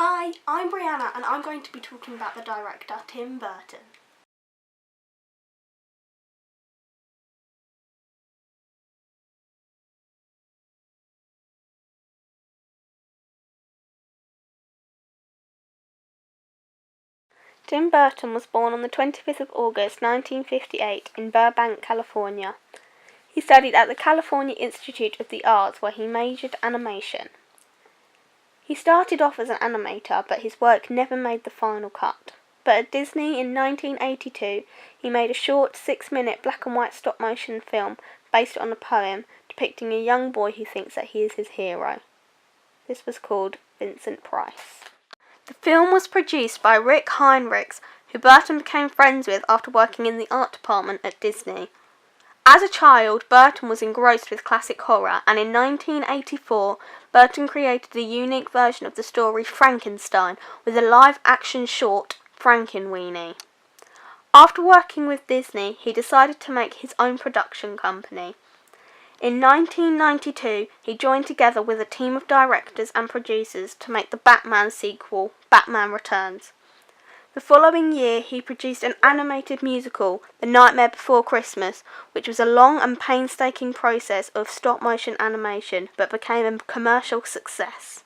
Hi, I'm Brianna and I'm going to be talking about the director Tim Burton. Tim Burton was born on the 25th of August 1958 in Burbank, California. He studied at the California Institute of the Arts where he majored animation. He started off as an animator, but his work never made the final cut. But at Disney in 1982, he made a short 6-minute black and white stop-motion film based on a poem depicting a young boy who thinks that he is his hero. This was called Vincent Price. The film was produced by Rick Heinrichs, who Burton became friends with after working in the art department at Disney. As a child, Burton was engrossed with classic horror, and in 1984, Burton created a unique version of the story Frankenstein with a live-action short, Frankenweenie. After working with Disney, he decided to make his own production company. In 1992, he joined together with a team of directors and producers to make the Batman sequel, Batman Returns. The following year, he produced an animated musical, The Nightmare Before Christmas, which was a long and painstaking process of stop-motion animation, but became a commercial success.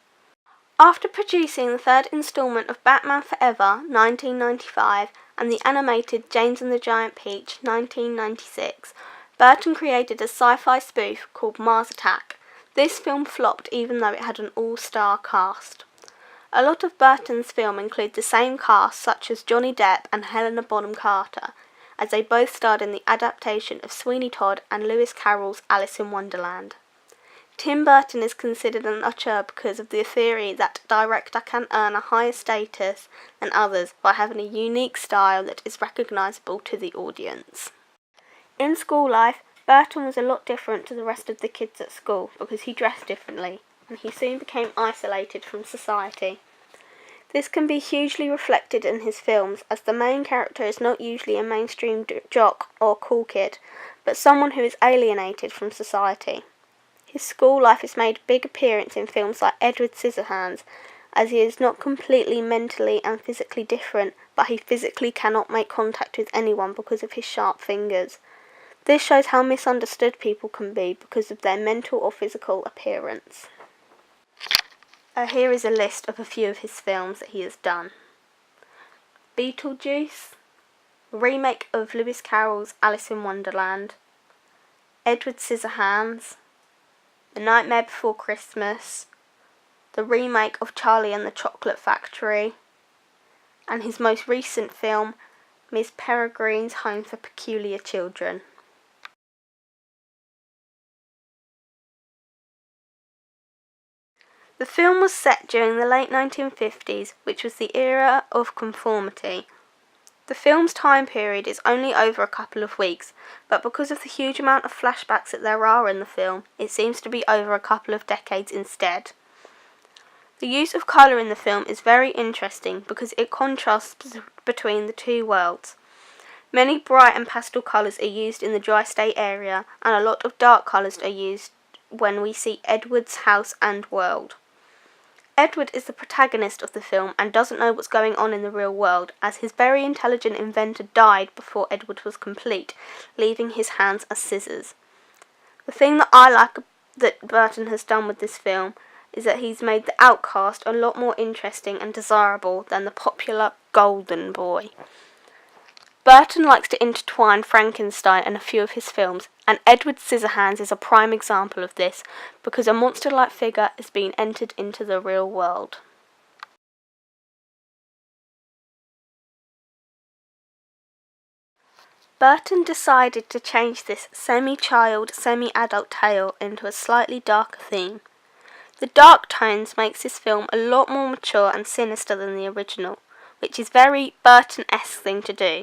After producing the third installment of Batman Forever, 1995, and the animated James and the Giant Peach, 1996, Burton created a sci-fi spoof called Mars Attack. This film flopped even though it had an all-star cast. A lot of Burton's film include the same cast such as Johnny Depp and Helena Bonham Carter, as they both starred in the adaptation of Sweeney Todd and Lewis Carroll's Alice in Wonderland. Tim Burton is considered an auteur because of the theory that a director can earn a higher status than others by having a unique style that is recognisable to the audience. In school life, Burton was a lot different to the rest of the kids at school because he dressed differently, and he soon became isolated from society. This can be hugely reflected in his films, as the main character is not usually a mainstream jock or cool kid, but someone who is alienated from society. His school life has made a big appearance in films like Edward Scissorhands, as he is not completely mentally and physically different, but he physically cannot make contact with anyone because of his sharp fingers. This shows how misunderstood people can be because of their mental or physical appearance. Here is a list of a few of his films that he has done. Beetlejuice, remake of Lewis Carroll's Alice in Wonderland, Edward Scissorhands, The Nightmare Before Christmas, the remake of Charlie and the Chocolate Factory, and his most recent film, Miss Peregrine's Home for Peculiar Children. The film was set during the late 1950s, which was the era of conformity. The film's time period is only over a couple of weeks, but because of the huge amount of flashbacks that there are in the film, it seems to be over a couple of decades instead. The use of colour in the film is very interesting because it contrasts between the two worlds. Many bright and pastel colours are used in the dry state area, and a lot of dark colours are used when we see Edward's house and world. Edward is the protagonist of the film and doesn't know what's going on in the real world, as his very intelligent inventor died before Edward was complete, leaving his hands as scissors. The thing that I like that Burton has done with this film is that he's made the outcast a lot more interesting and desirable than the popular golden boy. Burton likes to intertwine Frankenstein in a few of his films, and Edward Scissorhands is a prime example of this, because a monster-like figure is being entered into the real world. Burton decided to change this semi-child, semi-adult tale into a slightly darker theme. The dark tones makes this film a lot more mature and sinister than the original, which is very Burton-esque thing to do,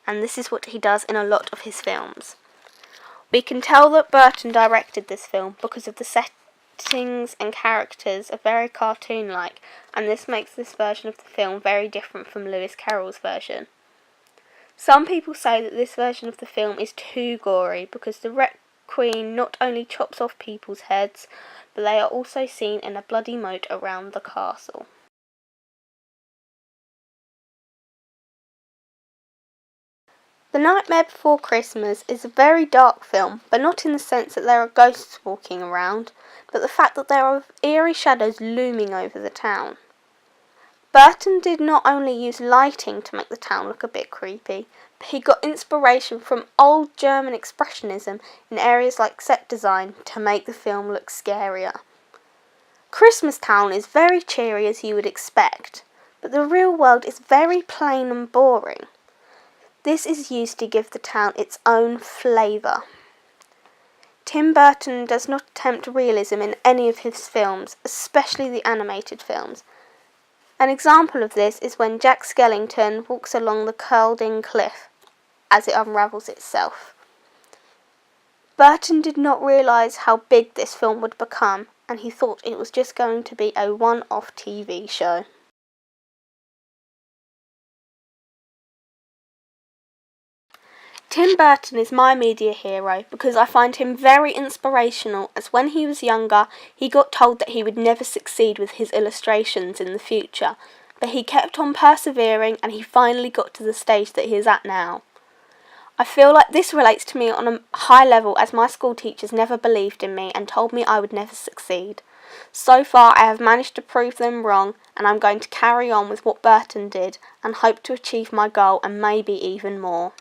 and this is what he does in a lot of his films. We can tell that Burton directed this film because of the settings and characters are very cartoon-like, and this makes this version of the film very different from Lewis Carroll's version. Some people say that this version of the film is too gory because the Red Queen not only chops off people's heads, but they are also seen in a bloody moat around the castle. The Nightmare Before Christmas is a very dark film, but not in the sense that there are ghosts walking around, but the fact that there are eerie shadows looming over the town. Burton did not only use lighting to make the town look a bit creepy, but he got inspiration from old German expressionism in areas like set design to make the film look scarier. Christmas Town is very cheery as you would expect, but the real world is very plain and boring. This is used to give the town its own flavour. Tim Burton does not attempt realism in any of his films, especially the animated films. An example of this is when Jack Skellington walks along the curled-in cliff as it unravels itself. Burton did not realise how big this film would become, and he thought it was just going to be a one-off TV show. Tim Burton is my media hero because I find him very inspirational, as when he was younger he got told that he would never succeed with his illustrations in the future, but he kept on persevering and he finally got to the stage that he is at now. I feel like this relates to me on a high level, as my school teachers never believed in me and told me I would never succeed. So far I have managed to prove them wrong, and I'm going to carry on with what Burton did and hope to achieve my goal and maybe even more.